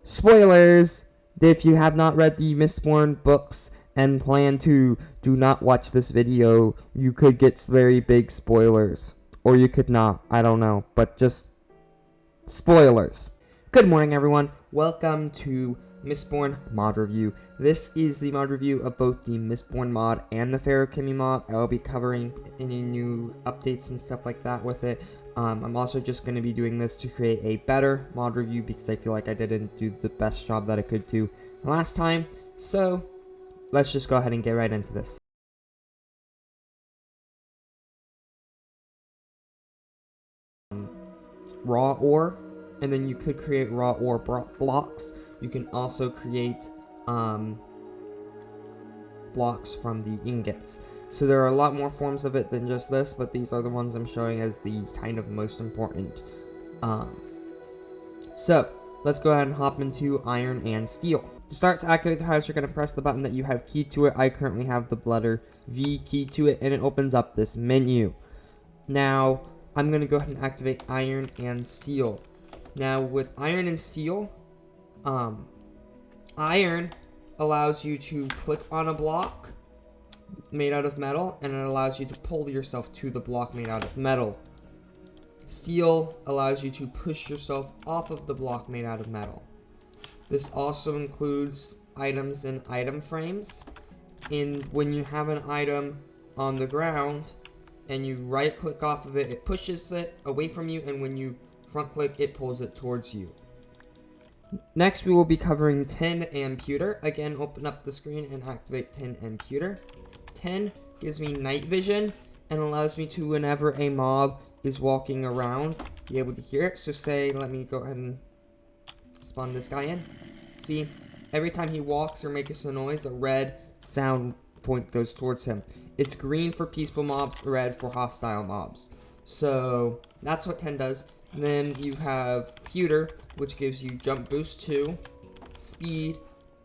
Spoilers! If you have not read the Mistborn books and plan to, do not watch this video. You could get very big spoilers. Or you could not. I don't know. But just spoilers. Good morning, everyone. Welcome to Mistborn mod review. This is the mod review of both the Mistborn mod and the FeruKimi mod. I'll be covering any new updates and stuff like that with it. I'm also just going to be doing this to create a better mod review because I feel like I didn't do the best job that I could do last time. So let's just go ahead and get right into this. Raw ore, and then you could create raw ore blocks. You can also create blocks from the ingots. So there are a lot more forms of it than just this, but these are the ones I'm showing as the kind of most important. So let's go ahead and hop into iron and steel. To start, to activate the house, you're going to press the button that you have keyed to it. I currently have the letter V keyed to it, and it opens up this menu. Now I'm going to go ahead and activate iron and steel. Now with iron and steel, iron allows you to click on a block made out of metal, and it allows you to pull yourself to the block made out of metal. Steel allows you to push yourself off of the block made out of metal. This also includes items and item frames. And when you have an item on the ground and you right click off of it, it pushes it away from you, and when you front click, it pulls it towards you. Next, we will be covering tin and pewter. Again, open up the screen and activate tin and pewter. Tin gives me night vision and allows me to, whenever a mob is walking around, be able to hear it. So say, let me go ahead and spawn this guy in. See, every time he walks or makes a noise, a red sound point goes towards him. It's green for peaceful mobs, red for hostile mobs. So that's what tin does. Then you have pewter, which gives you jump boost 2, speed,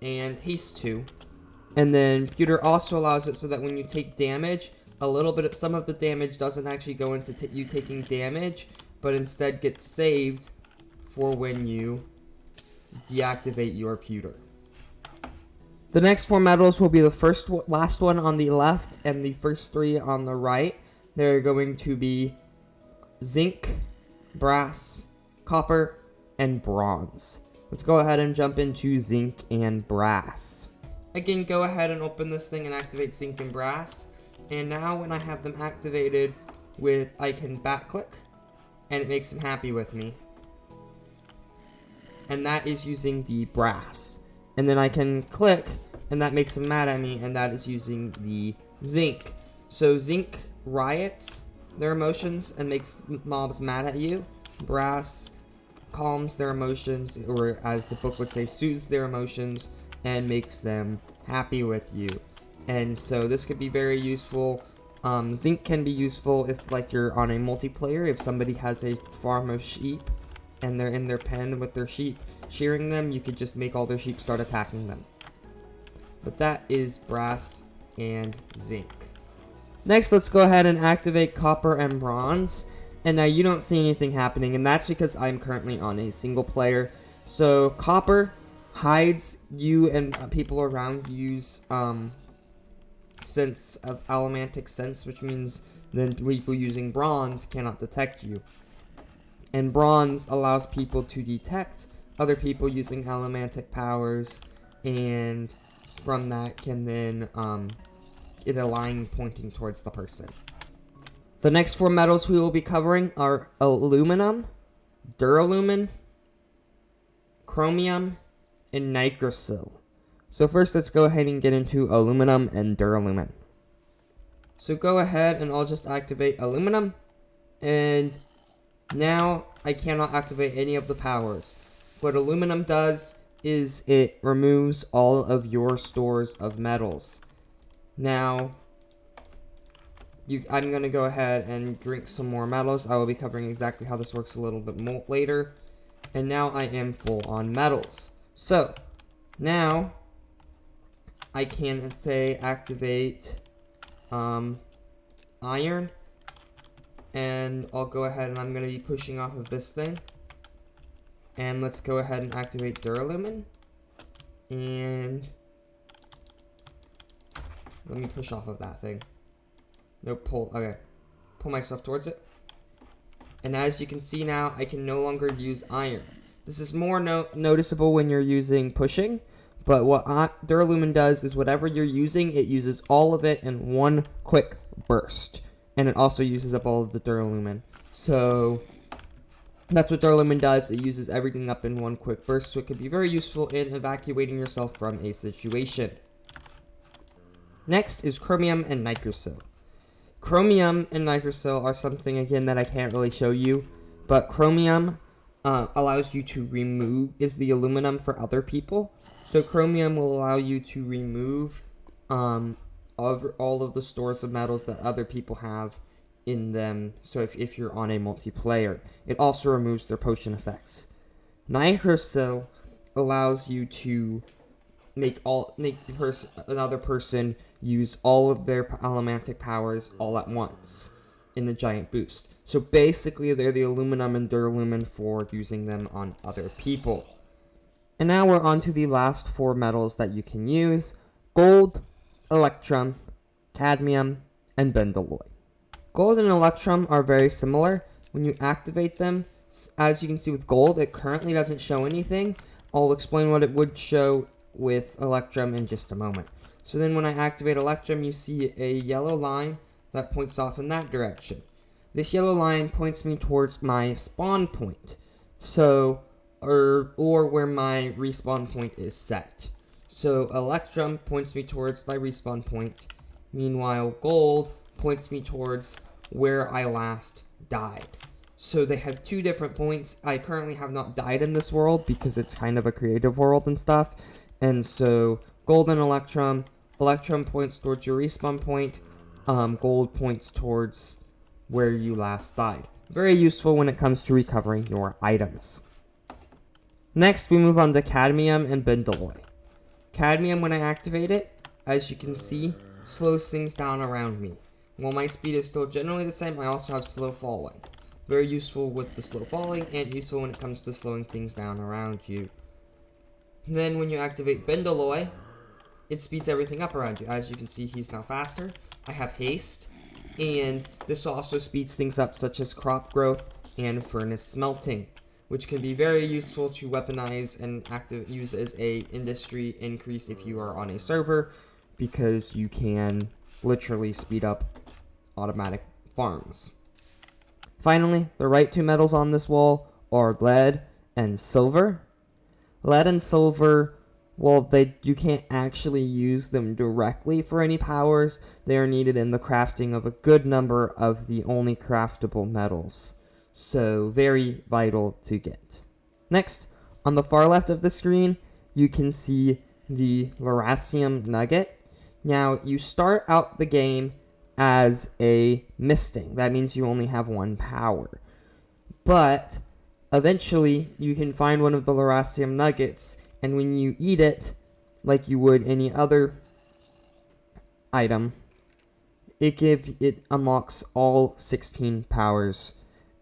and haste 2. And then pewter also allows it so that when you take damage, a little bit of some of the damage doesn't actually go into you taking damage, but instead gets saved for when you deactivate your pewter. The next 4 metals will be the last one on the left and the first 3 on the right. They're going to be zinc, brass, copper, and bronze. Let's go ahead and jump into zinc and brass. Again, go ahead and open this thing and activate zinc and brass. And now when I have them activated, I can back click, and it makes them happy with me. And that is using the brass. And then I can click, and that makes them mad at me, and that is using the zinc. So zinc riots their emotions and makes mobs mad at you. Brass calms their emotions, or as the book would say, soothes their emotions and makes them happy with you. And so this could be very useful. Zinc can be useful if, like, you're on a multiplayer. If somebody has a farm of sheep and they're in their pen with their sheep shearing them, you could just make all their sheep start attacking them. But that is brass and zinc. Next, let's go ahead and activate copper and bronze. And now you don't see anything happening, and that's because I'm currently on a single player. So copper hides you and people around you's sense of allomantic sense, which means then people using bronze cannot detect you. And bronze allows people to detect other people using allomantic powers, and from that can then get a line pointing towards the person. The next 4 metals we will be covering are aluminum, duralumin, chromium, and nicrosil. So first, let's go ahead and get into aluminum and duralumin. So go ahead and I'll just activate aluminum, and now I cannot activate any of the powers. What aluminum does is it removes all of your stores of metals. Now, I'm going to go ahead and drink some more metals. I will be covering exactly how this works a little bit more later. And now I am full on metals. So, now I can say activate iron. And I'll go ahead and I'm going to be pushing off of this thing. And let's go ahead and activate duralumin. And let me push off of that thing. Nope, pull. Okay. Pull myself towards it. And as you can see now, I can no longer use iron. This is more noticeable when you're using pushing. But what duralumin does is whatever you're using, it uses all of it in one quick burst. And it also uses up all of the duralumin. So that's what duralumin does. It uses everything up in one quick burst. So it can be very useful in evacuating yourself from a situation. Next is chromium and nicrosil. Chromium and nicrosil are something, again, that I can't really show you. But chromium allows you to is the aluminum for other people. So chromium will allow you to remove all of the stores of metals that other people have in them. So if you're on a multiplayer, it also removes their potion effects. Nicrosil allows you to make another person use all of their allomantic powers all at once in a giant boost. So basically, they're the aluminum and duralumin for using them on other people. And now we're on to the last 4 metals that you can use: gold, electrum, cadmium, and bendalloy. Gold and electrum are very similar. When you activate them, as you can see with gold, it currently doesn't show anything. I'll explain what it would show with electrum in just a moment. So then when I activate electrum, you see a yellow line that points off in that direction. This yellow line points me towards my spawn point. So or where my respawn point is set. So electrum points me towards my respawn point. Meanwhile, gold points me towards where I last died. So they have 2 different points. I currently have not died in this world because it's kind of a creative world and stuff. And so gold and electrum points towards your respawn point. Gold points towards where you last died. Very useful when it comes to recovering your items. Next, we move on to cadmium and bendalloy. Cadmium, when I activate it, as you can see, slows things down around me. While my speed is still generally the same, I also have slow falling. Very useful with the slow falling, and useful when it comes to slowing things down around you. Then when you activate bendalloy, it speeds everything up around you. As you can see, he's now faster. I have haste, and this also speeds things up, such as crop growth and furnace smelting, which can be very useful to weaponize and use as a industry increase if you are on a server, because you can literally speed up automatic farms. Finally, the right 2 metals on this wall are lead and silver. Lead and silver, well, you can't actually use them directly for any powers. They are needed in the crafting of a good number of the only craftable metals. So, very vital to get. Next, on the far left of the screen, you can see the Lerasium nugget. Now, you start out the game as a misting. That means you only have 1 power. But eventually, you can find one of the Lerasium nuggets, and when you eat it, like you would any other item, it unlocks all 16 powers,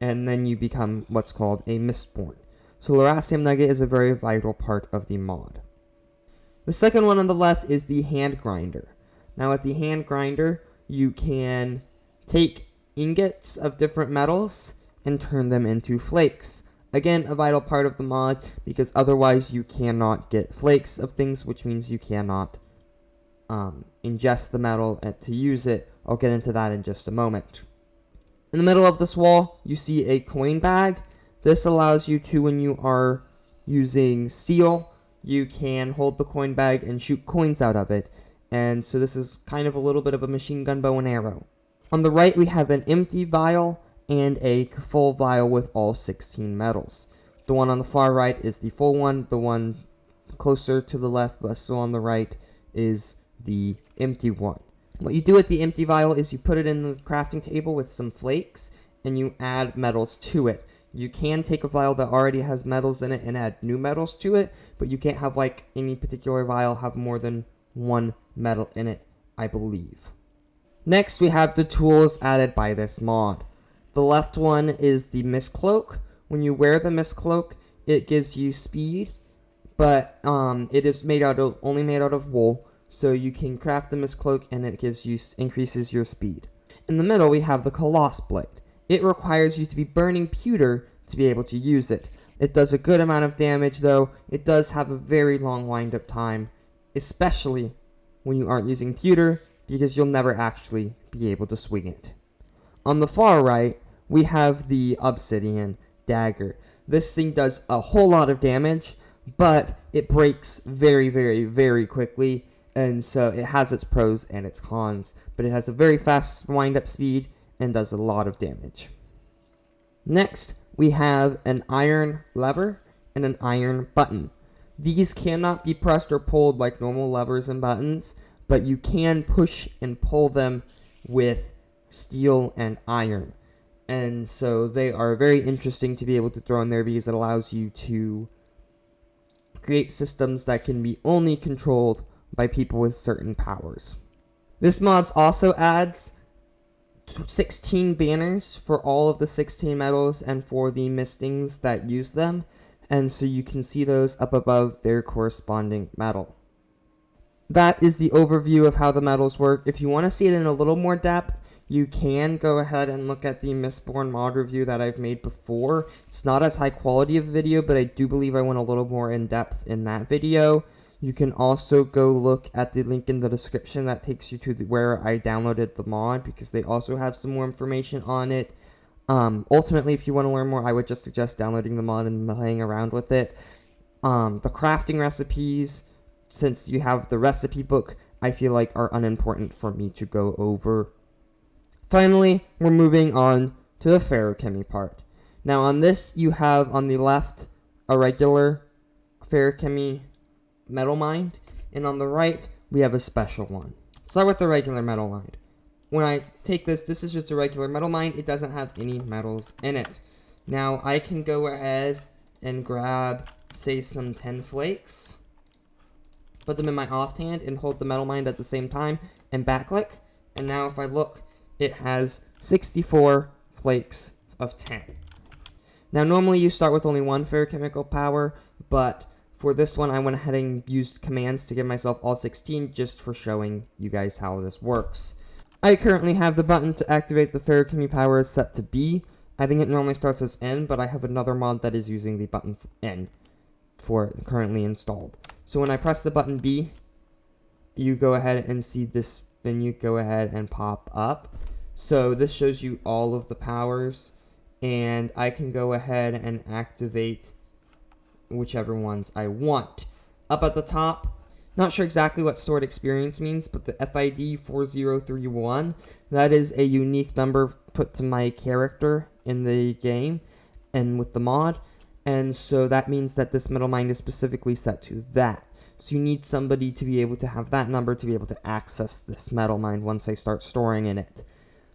and then you become what's called a Mistborn. So Lerasium nugget is a very vital part of the mod. The second one on the left is the hand grinder. Now with the hand grinder, you can take ingots of different metals and turn them into flakes. Again, a vital part of the mod, because otherwise you cannot get flakes of things, which means you cannot ingest the metal to use it. I'll get into that in just a moment. In the middle of this wall, you see a coin bag. This allows you to, when you are using steel, you can hold the coin bag and shoot coins out of it. And so this is kind of a little bit of a machine gun bow and arrow. On the right, we have an empty vial and a full vial with all 16 metals. The one on the far right is the full one. The one closer to the left, but still on the right, is the empty one. What you do with the empty vial is you put it in the crafting table with some flakes, and you add metals to it. You can take a vial that already has metals in it and add new metals to it, but you can't have like any particular vial have more than 1 metal in it, I believe. Next, we have the tools added by this mod. The left one is the mist cloak. When you wear the mist cloak, it gives you speed, but it is only made out of wool, so you can craft them as cloak, and it increases your speed. In the middle, we have the Coloss Blade. It requires you to be burning pewter to be able to use it. It does a good amount of damage, though. It does have a very long wind-up time, especially when you aren't using pewter, because you'll never actually be able to swing it. On the far right, we have the Obsidian Dagger. This thing does a whole lot of damage, but it breaks very, very, very quickly, and so it has its pros and its cons, but it has a very fast wind-up speed and does a lot of damage. Next, we have an iron lever and an iron button. These cannot be pressed or pulled like normal levers and buttons, but you can push and pull them with steel and iron. And so they are very interesting to be able to throw in there because it allows you to create systems that can be only controlled by people with certain powers. This mod also adds 16 banners for all of the 16 metals and for the mistings that use them, and so you can see those up above their corresponding metal. That is the overview of how the metals work. If you want to see it in a little more depth, you can go ahead and look at the Mistborn mod review that I've made before. It's not as high quality of a video, but I do believe I went a little more in depth in that video. You can also go look at the link in the description that takes you to where I downloaded the mod, because they also have some more information on it. Ultimately, if you want to learn more, I would just suggest downloading the mod and playing around with it. The crafting recipes, since you have the recipe book, I feel like are unimportant for me to go over. Finally, we're moving on to the FeruKimi part. Now on this, you have on the left a regular FeruKimi metal mine, and on the right, we have a special one. Start with the regular metal mine. When I take this is just a regular metal mine. It doesn't have any metals in it. Now I can go ahead and grab, say, some 10 flakes, put them in my offhand, and hold the metal mine at the same time, and backclick. And now if I look, it has 64 flakes of 10. Now normally you start with only one ferrochemical power, but for this one I went ahead and used commands to give myself all 16 just for showing you guys how this works. I currently have the button to activate the FeruKimi power set to B. I think it normally starts as N, but I have another mod that is using the button for N for currently installed. So when I press the button B, you go ahead and see this menu go ahead and pop up. So this shows you all of the powers, and I can go ahead and activate whichever ones I want. Up at the top, not sure exactly what stored experience means, but the FID 4031, that is a unique number put to my character in the game and with the mod, and so that means that this metal mine is specifically set to that. So you need somebody to be able to have that number to be able to access this metal mine once I start storing in it.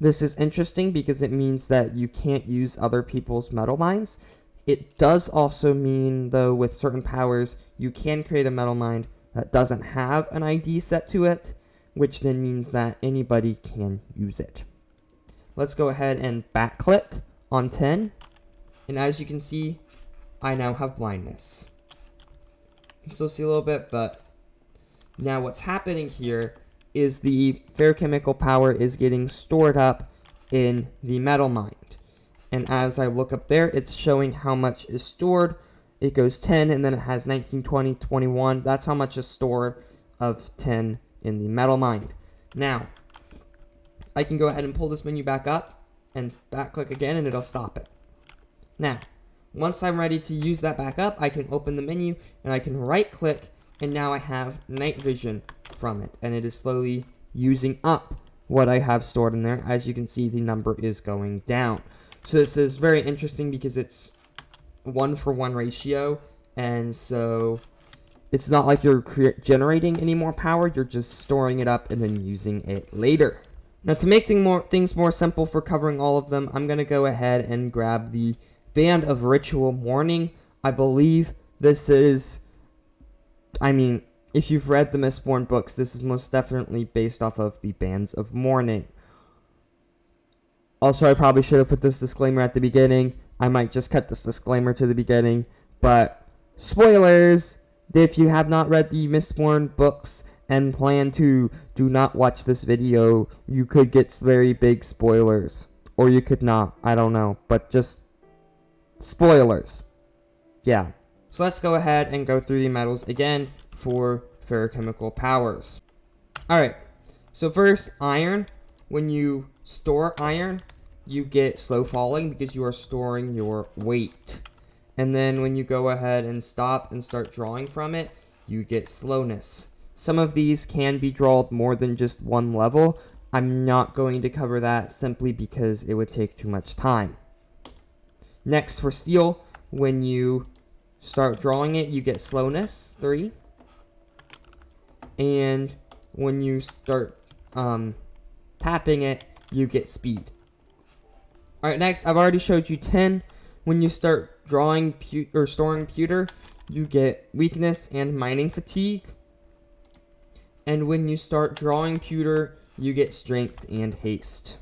This is interesting because it means that you can't use other people's metal mines. It does also mean, though, with certain powers, you can create a metal mine that doesn't have an ID set to it, which then means that anybody can use it. Let's go ahead and backclick on 10, and as you can see, I now have blindness. You still see a little bit, but now what's happening here is the ferrochemical power is getting stored up in the metal mine. And as I look up there, it's showing how much is stored. It goes 10, and then it has 19, 20, 21. That's how much is stored of 10 in the metal mine. Now, I can go ahead and pull this menu back up and back-click again, and it'll stop it. Now, once I'm ready to use that back up, I can open the menu, and I can right-click, and now I have night vision from it, and it is slowly using up what I have stored in there. As you can see, the number is going down. So this is very interesting because it's 1-for-1 ratio, and so it's not like you're generating any more power, you're just storing it up and then using it later. Now to make things more simple for covering all of them, I'm going to go ahead and grab the Band of Ritual Mourning. I believe this is, if you've read the Mistborn books, this is most definitely based off of the Bands of Mourning. Also, I probably should have put this disclaimer at the beginning. I might just cut this disclaimer to the beginning, But spoilers, if you have not read the Mistborn books and plan to do not watch this video, you could get very big spoilers. Or you could not, I don't know, but just spoilers. Yeah. So let's go ahead and go through the metals again for feruchemical powers. Alright, so first, iron. When you store iron, you get slow falling because you are storing your weight. And then when you go ahead and stop and start drawing from it, you get slowness. Some of these can be drawn more than just one level. I'm not going to cover that simply because it would take too much time. Next, for steel, when you start drawing it, you get slowness, 3. And when you start tapping it, you get speed. Alright, next, I've already showed you tin. When you start drawing or storing pewter, you get weakness and mining fatigue. And when you start drawing pewter, you get strength and haste.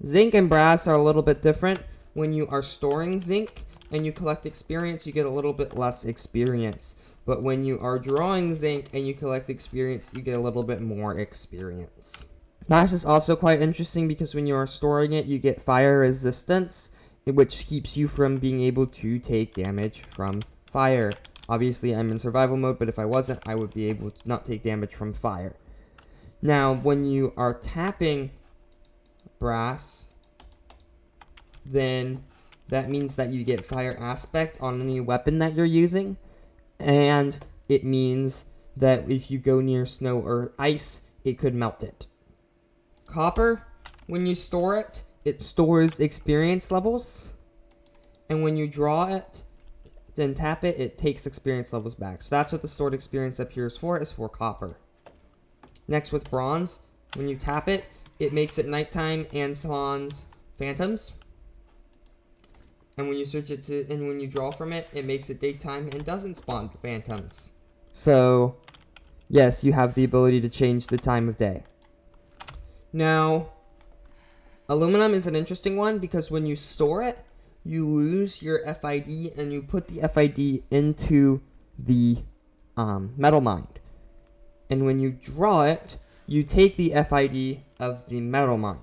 Zinc and brass are a little bit different. When you are storing zinc and you collect experience, you get a little bit less experience. But when you are drawing zinc and you collect experience, you get a little bit more experience. Brass is also quite interesting because when you are storing it, you get fire resistance, which keeps you from being able to take damage from fire. Obviously, I'm in survival mode, but if I wasn't, I would be able to not take damage from fire. Now, when you are tapping brass, then that means that you get fire aspect on any weapon that you're using, and it means that if you go near snow or ice, it could melt it. Copper, when you store it, it stores experience levels, and when you draw it, then tap it, it takes experience levels back. So that's what the stored experience up here is for copper. Next, with bronze, when you tap it, it makes it nighttime and spawns phantoms. And when you switch it to, and when you draw from it, it makes it daytime and doesn't spawn phantoms. So, yes, you have the ability to change the time of day. Now, aluminum is an interesting one because when you store it, you lose your FID and you put the FID into the metal mine. And when you draw it, you take the FID of the metal mine.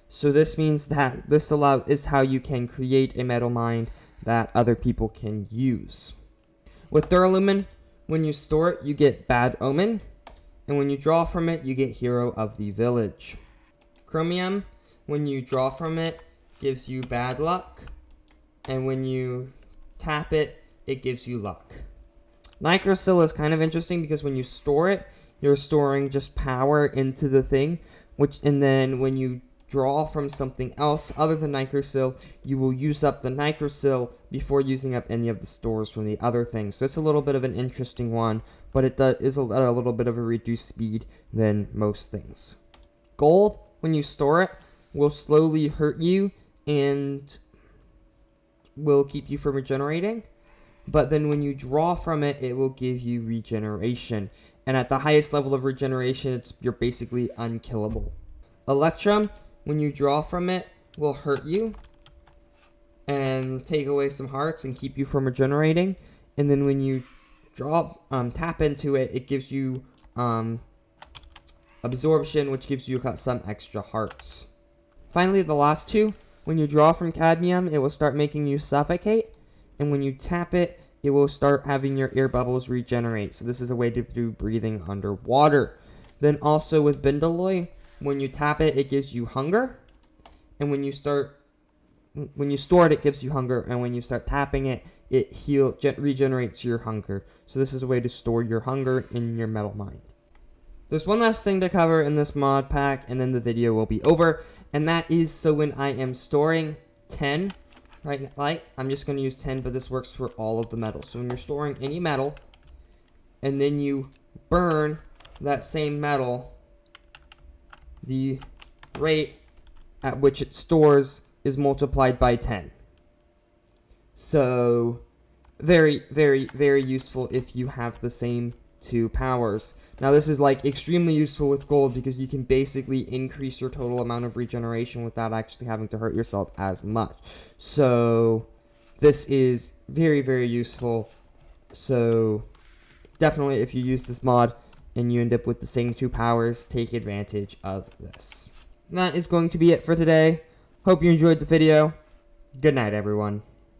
So this means that this is how you can create a metal mine that other people can use. With duralumin, when you store it, you get bad omen. And when you draw from it, you get hero of the village. Chromium, when you draw from it, gives you bad luck. And when you tap it, it gives you luck. Nicrosil is kind of interesting because when you store it, you're storing just power into the thing, and then when you draw from something else other than nicrosil, you will use up the nicrosil before using up any of the stores from the other things. So it's a little bit of an interesting one, but it is a little bit of a reduced speed than most things. Gold, when you store it, will slowly hurt you and will keep you from regenerating. But then when you draw from it, it will give you regeneration. And at the highest level of regeneration, you're basically unkillable. Electrum, when you draw from it, will hurt you and take away some hearts and keep you from regenerating. And then when you tap into it, it gives you absorption, which gives you some extra hearts. Finally, the last two, when you draw from cadmium, it will start making you suffocate. And when you tap it, it will start having your air bubbles regenerate. So this is a way to do breathing underwater. Then also with bendalloy, when you tap it, it gives you hunger. And when you store it, it gives you hunger. And when you start tapping it, it regenerates your hunger. So this is a way to store your hunger in your metal mine. There's one last thing to cover in this mod pack, and then the video will be over. And that is, so when I am storing 10, right, like, I'm just going to use 10, but this works for all of the metals. So when you're storing any metal, and then you burn that same metal, the rate at which it stores is multiplied by 10. So, very, very, very useful if you have the same two powers. Now this is like extremely useful with gold because you can basically increase your total amount of regeneration without actually having to hurt yourself as much. So this is very, very useful. So definitely, if you use this mod and you end up with the same 2 powers, take advantage of this. And that is going to be it for today. Hope you enjoyed the video. Good night, everyone.